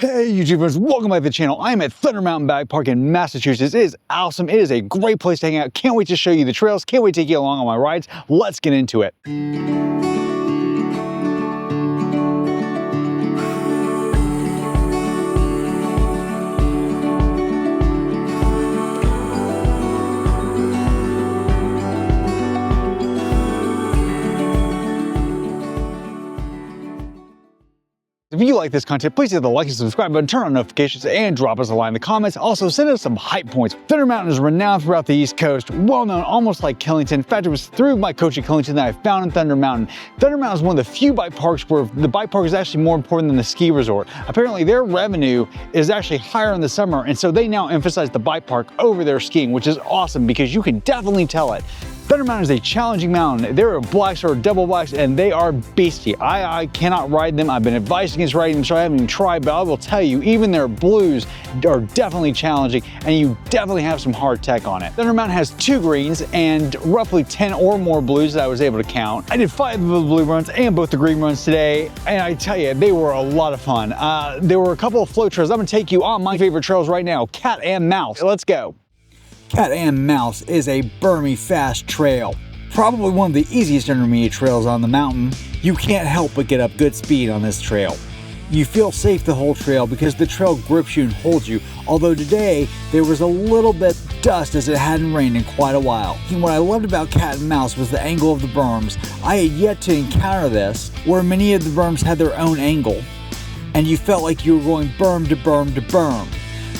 Hey YouTubers, welcome back to the channel. I'm at Thunder Mountain Bike Park in Massachusetts. It is awesome. It is a great place to hang out. Can't wait to show you the trails. Can't wait to take you along on my rides. Let's get into it. If you like this content, please hit the like and subscribe button, turn on notifications, and drop us a line in the comments. Also, send us some hype points. Thunder Mountain is renowned throughout the East Coast, well known almost like Killington. In fact, it was through my coach at Killington that I found in Thunder Mountain. Thunder Mountain is one of the few bike parks where the bike park is actually more important than the ski resort. Apparently, their revenue is actually higher in the summer, and so they now emphasize the bike park over their skiing, which is awesome because you can definitely tell it. Thunder Mountain is a challenging mountain. There are blacks or double blacks, and they are beastie. I cannot ride them. I've been advised against riding them, so I haven't even tried, but I will tell you, even their blues are definitely challenging, and you definitely have some hard tech on it. Thunder Mountain has 2 greens and roughly 10 or more blues that I was able to count. I did 5 of the blue runs and both the green runs today, and I tell you, they were a lot of fun. There were a couple of flow trails. I'm gonna take you on my favorite trails right now, Cat and Mouse. Let's go. Cat and Mouse is a bermy fast trail. Probably one of the easiest intermediate trails on the mountain. You can't help but get up good speed on this trail. You feel safe the whole trail because the trail grips you and holds you, although today there was a little bit dust as it hadn't rained in quite a while. And what I loved about Cat and Mouse was the angle of the berms. I had yet to encounter this, where many of the berms had their own angle, and you felt like you were going berm to berm to berm.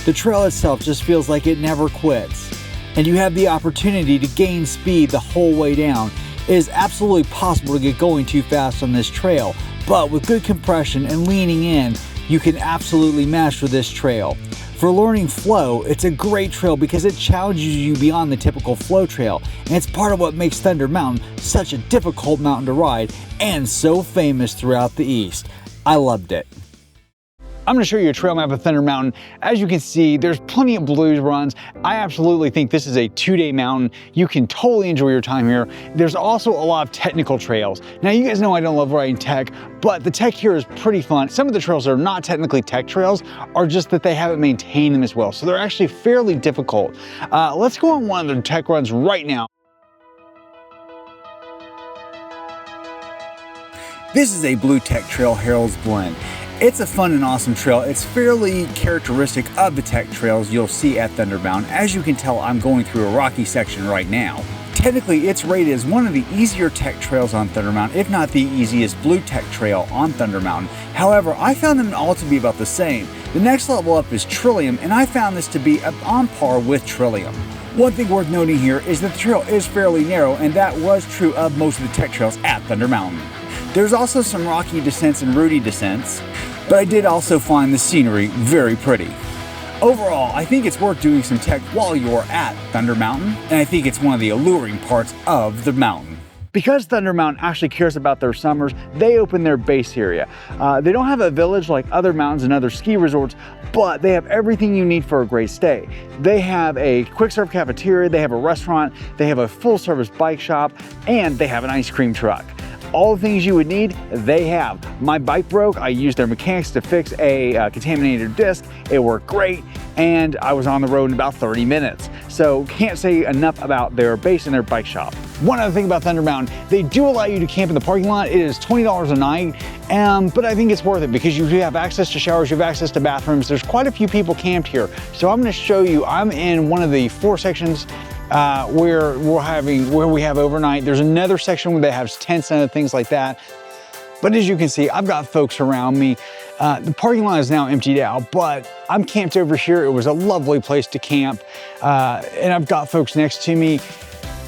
The trail itself just feels like it never quits, and you have the opportunity to gain speed the whole way down. It is absolutely possible to get going too fast on this trail, but with good compression and leaning in, you can absolutely master this trail. For learning flow, it's a great trail because it challenges you beyond the typical flow trail, and it's part of what makes Thunder Mountain such a difficult mountain to ride and so famous throughout the East. I loved it. I'm gonna show you a trail map of Thunder Mountain. As you can see, there's plenty of blues runs. I absolutely think this is a 2-day mountain. You can totally enjoy your time here. There's also a lot of technical trails. Now, you guys know I don't love riding tech, but the tech here is pretty fun. Some of the trails that are not technically tech trails are just that they haven't maintained them as well. So they're actually fairly difficult. Let's go on one of the tech runs right now. This is a blue tech trail, Harold's Blend. It's a fun and awesome trail. It's fairly characteristic of the tech trails you'll see at Thunder Mountain. As you can tell, I'm going through a rocky section right now. Technically, it's rated as one of the easier tech trails on Thunder Mountain, if not the easiest blue tech trail on Thunder Mountain. However, I found them all to be about the same. The next level up is Trillium, and I found this to be on par with Trillium. One thing worth noting here is that the trail is fairly narrow, and that was true of most of the tech trails at Thunder Mountain. There's also some rocky descents and rooty descents, but I did also find the scenery very pretty. Overall, I think it's worth doing some tech while you're at Thunder Mountain, and I think it's one of the alluring parts of the mountain. Because Thunder Mountain actually cares about their summers, they open their base area. They don't have a village like other mountains and other ski resorts, but they have everything you need for a great stay. They have a quick serve cafeteria, they have a restaurant, they have a full service bike shop, and they have an ice cream truck. All the things you would need, they have. My bike broke. I used their mechanics to fix a contaminated disc. It worked great, and I was on the road in about 30 minutes. So can't say enough about their base and their bike shop. One other thing about Thunder Mountain, they do allow you to camp in the parking lot. It is $20 a night, but I think it's worth it because you have access to showers, you have access to bathrooms. There's quite a few people camped here. So I'm gonna show you, I'm in one of the 4 sections where we have overnight. There's another section where they have tents and other things like that. But as you can see, I've got folks around me. The parking lot is now emptied out, but I'm camped over here. It was a lovely place to camp. And I've got folks next to me.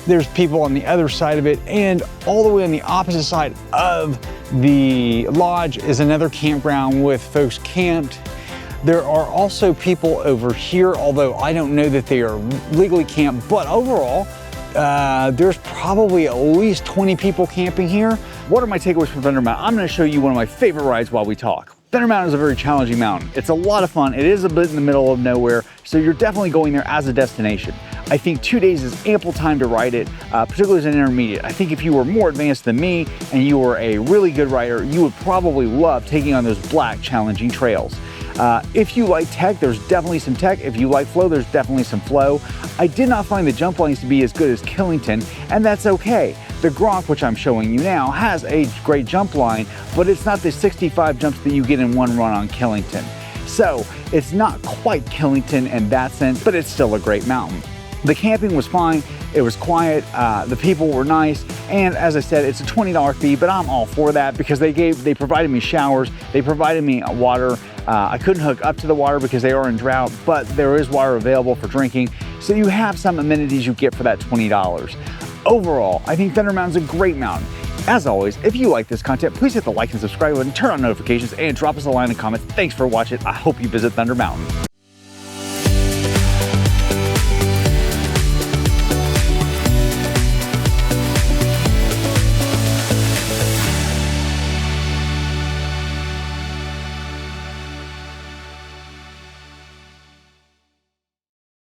There's people on the other side of it, and all the way on the opposite side of the lodge is another campground with folks camped. There are also people over here, although I don't know that they are legally camped, but overall, there's probably at least 20 people camping here. What are my takeaways from Thunder Mountain? I'm gonna show you one of my favorite rides while we talk. Thunder Mountain is a very challenging mountain. It's a lot of fun. It is a bit in the middle of nowhere, so you're definitely going there as a destination. I think 2 days is ample time to ride it, particularly as an intermediate. I think if you were more advanced than me and you were a really good rider, you would probably love taking on those black challenging trails. If you like tech, there's definitely some tech. If you like flow, there's definitely some flow. I did not find the jump lanes to be as good as Killington, and that's okay. The Gronk, which I'm showing you now, has a great jump line, but it's not the 65 jumps that you get in one run on Killington. So it's not quite Killington in that sense, but it's still a great mountain. The camping was fine, it was quiet, the people were nice, and as I said, it's a $20 fee, but I'm all for that because they provided me showers, they provided me water. I couldn't hook up to the water because they are in drought, but there is water available for drinking, so you have some amenities you get for that $20. Overall, I think Thunder Mountain's a great mountain. As always, if you like this content, please hit the like and subscribe button, turn on notifications, and drop us a line in the comments. Thanks for watching. I hope you visit Thunder Mountain.